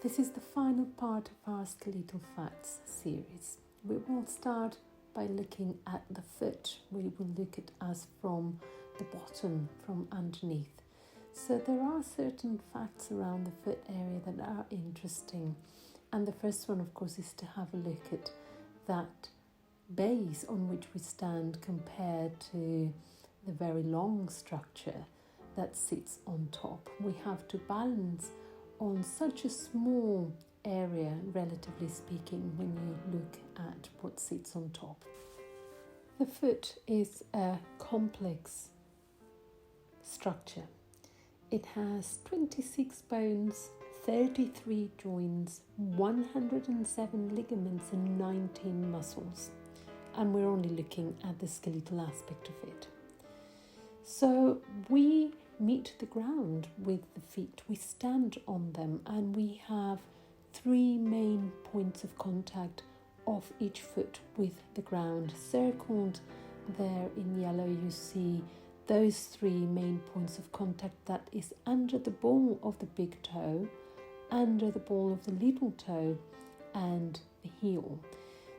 This is the final part of our skeletal facts series. We will start by looking at the foot. We will look at us from the bottom, from underneath. So there are certain facts around the foot area that are interesting. And the first one, of course, is to have a look at that base on which we stand compared to the very long structure that sits on top. We have to balance on such a small area, relatively speaking, when you look at what sits on top. The foot is a complex structure. It has 26 bones, 33 joints, 107 ligaments and 19 muscles. And we're only looking at the skeletal aspect of it. So we meet the ground with the feet. We stand on them and we have 3 main points of contact of each foot with the ground. Circled there in yellow, you see those 3 main points of contact. That is under the ball of the big toe, under the ball of the little toe, and the heel.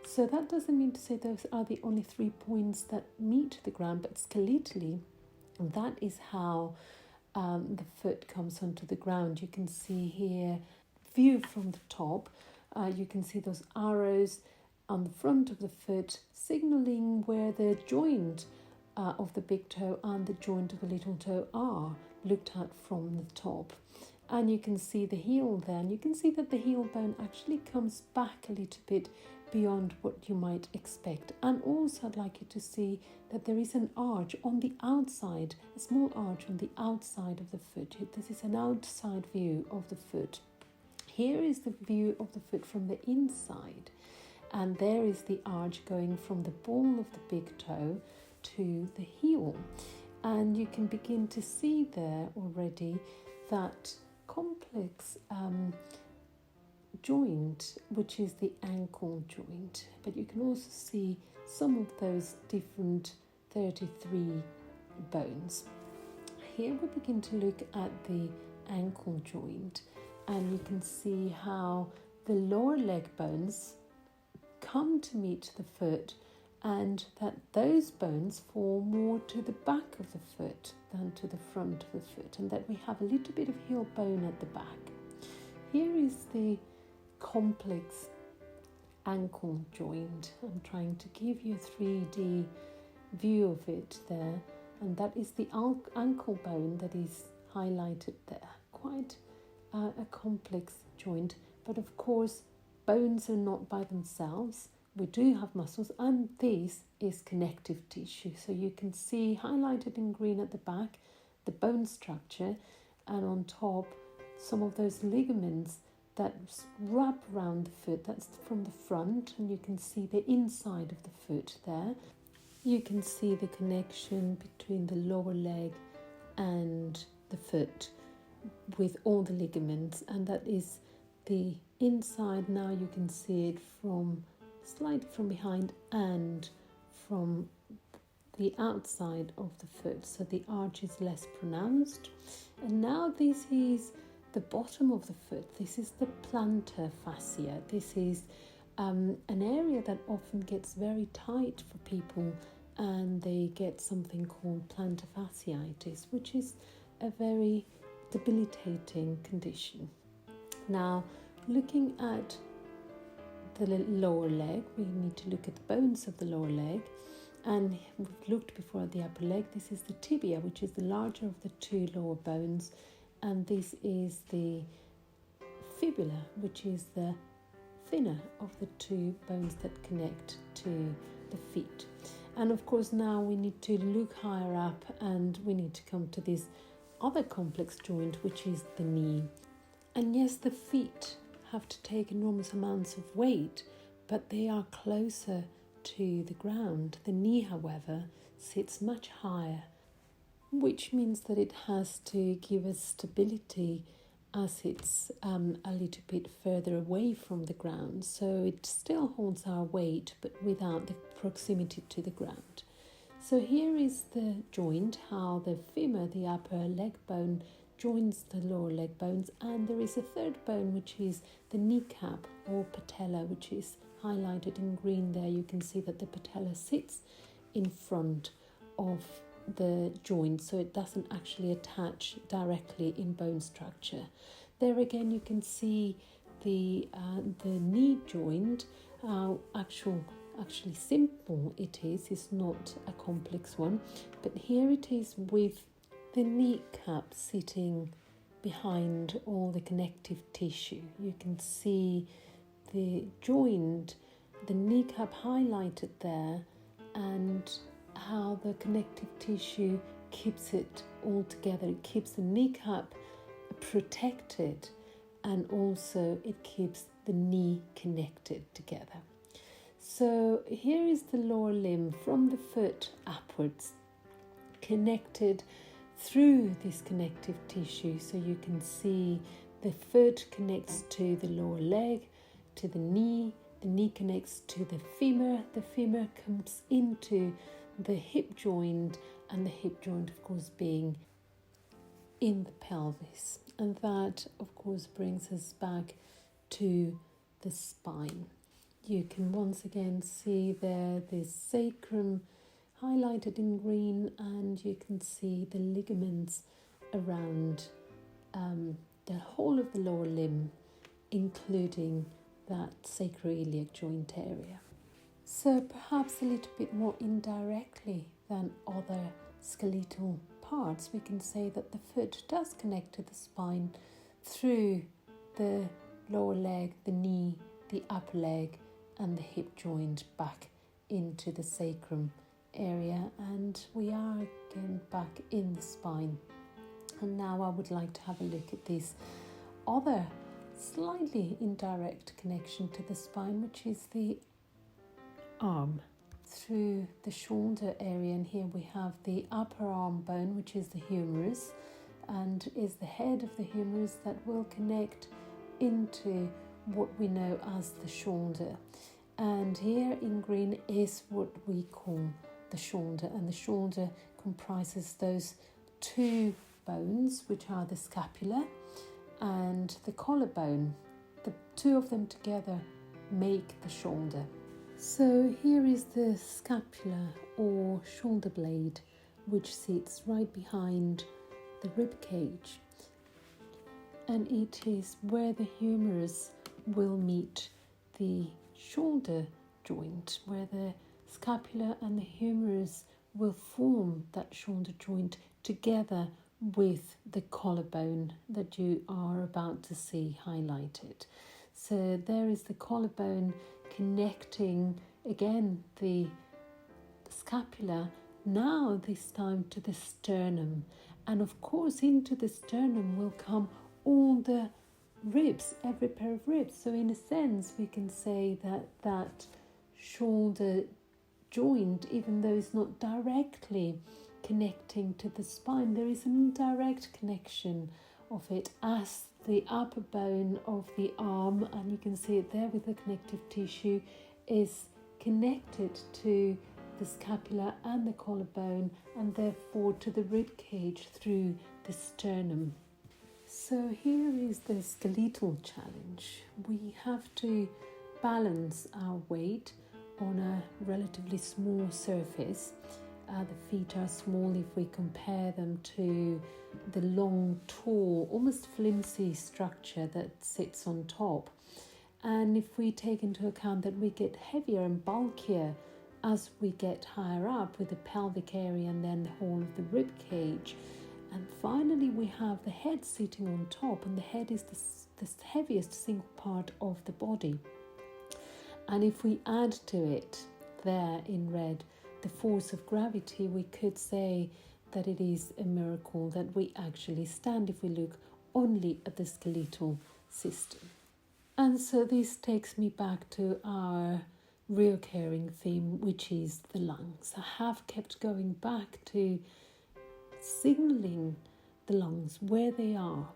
So that doesn't mean to say those are the only 3 points that meet the ground, but skeletally, that is how the foot comes onto the ground. You can see here, view from the top, you can see those arrows on the front of the foot signaling where the joint of the big toe and the joint of the little toe are, looked at from the top. And you can see the heel there, and you can see that the heel bone actually comes back a little bit beyond what you might expect. And also I'd like you to see that there is an arch on the outside, a small arch on the outside of the foot. This is an outside view of the foot. Here is the view of the foot from the inside, and there is the arch going from the ball of the big toe to the heel. And you can begin to see there already that complex joint, which is the ankle joint, but you can also see some of those different 33 bones. Here we begin to look at the ankle joint, and you can see how the lower leg bones come to meet the foot, and that those bones fall more to the back of the foot than to the front of the foot, and that we have a little bit of heel bone at the back. Here is the complex ankle joint. I'm trying to give you a 3D view of it there, and that is the ankle bone that is highlighted there. Quite a complex joint, but of course bones are not by themselves. We do have muscles, and this is connective tissue. So you can see highlighted in green at the back the bone structure, and on top some of those ligaments that wrap around the foot. That's from the front, and you can see the inside of the foot there. You can see the connection between the lower leg and the foot with all the ligaments, and that is the inside. Now you can see it from slightly from behind and from the outside of the foot, so the arch is less pronounced. And now this is the bottom of the foot. This is the plantar fascia. This is an area that often gets very tight for people, and they get something called plantar fasciitis, which is a very debilitating condition. Now, looking at the lower leg, we need to look at the bones of the lower leg, and we've looked before at the upper leg. This is the tibia, which is the larger of the 2 lower bones, and this is the fibula, which is the thinner of the 2 bones that connect to the feet. And of course now we need to look higher up, and we need to come to this other complex joint, which is the knee. And yes, the feet have to take enormous amounts of weight, but they are closer to the ground. The knee, however, sits much higher, which means that it has to give us stability as it's a little bit further away from the ground. So it still holds our weight, but without the proximity to the ground. So here is the joint, how the femur, the upper leg bone, joins the lower leg bones, and there is a third bone which is the kneecap or patella, which is highlighted in green there. You can see that the patella sits in front of the joint, so it doesn't actually attach directly in bone structure. There again you can see the knee joint, actually simple it is. It's not a complex one, but here it is with the kneecap sitting behind all the connective tissue. You can see the joint, the kneecap highlighted there, and how the connective tissue keeps it all together. It keeps the kneecap protected, and also it keeps the knee connected together. So here is the lower limb from the foot upwards, connected through this connective tissue. So you can see the foot connects to the lower leg, to the knee connects to the femur comes into the hip joint, and the hip joint of course being in the pelvis. And that of course brings us back to the spine. You can once again see there the sacrum highlighted in green, and you can see the ligaments around the whole of the lower limb, including that sacroiliac joint area. So perhaps a little bit more indirectly than other skeletal parts, we can say that the foot does connect to the spine through the lower leg, the knee, the upper leg, and the hip joint back into the sacrum area, and we are again back in the spine. And now I would like to have a look at this other slightly indirect connection to the spine, which is the arm through the shoulder area. And here we have the upper arm bone, which is the humerus, and is the head of the humerus that will connect into what we know as the shoulder. And here in green is what we call the shoulder, and the shoulder comprises those two bones, which are the scapula and the collarbone. The two of them together make the shoulder. So here is the scapula or shoulder blade, which sits right behind the rib cage, and it is where the humerus will meet the shoulder joint, where the scapula and the humerus will form that shoulder joint together with the collarbone that you are about to see highlighted. So there is the collarbone connecting again the scapula, now this time to the sternum, and of course into the sternum will come all the ribs, every pair of ribs. So in a sense we can say that that shoulder joint, even though it's not directly connecting to the spine, there is an indirect connection of it as the upper bone of the arm, and you can see it there with the connective tissue, is connected to the scapula and the collarbone, and therefore to the rib cage through the sternum. So here is the skeletal challenge. We have to balance our weight on a relatively small surface. The feet are small if we compare them to the long, tall, almost flimsy structure that sits on top. And if we take into account that we get heavier and bulkier as we get higher up with the pelvic area and then the whole of the rib cage. And finally we have the head sitting on top, and the head is the heaviest single part of the body. And if we add to it there in red the force of gravity, we could say that it is a miracle that we actually stand if we look only at the skeletal system. And so this takes me back to our reoccurring theme, which is the lungs. I have kept going back to signaling the lungs where they are,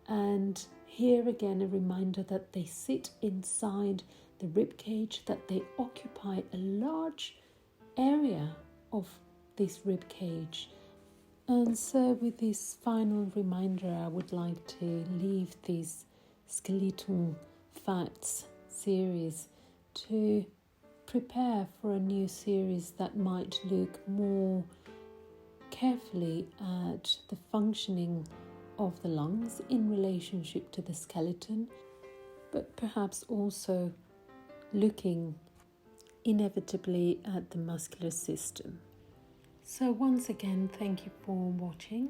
and here again a reminder that they sit inside the rib cage, that they occupy a large area of this rib cage, And so with this final reminder, I would like to leave this Skeletal Facts series to prepare for a new series that might look more carefully at the functioning of the lungs in relationship to the skeleton, but perhaps also looking inevitably at the muscular system. So once again, thank you for watching.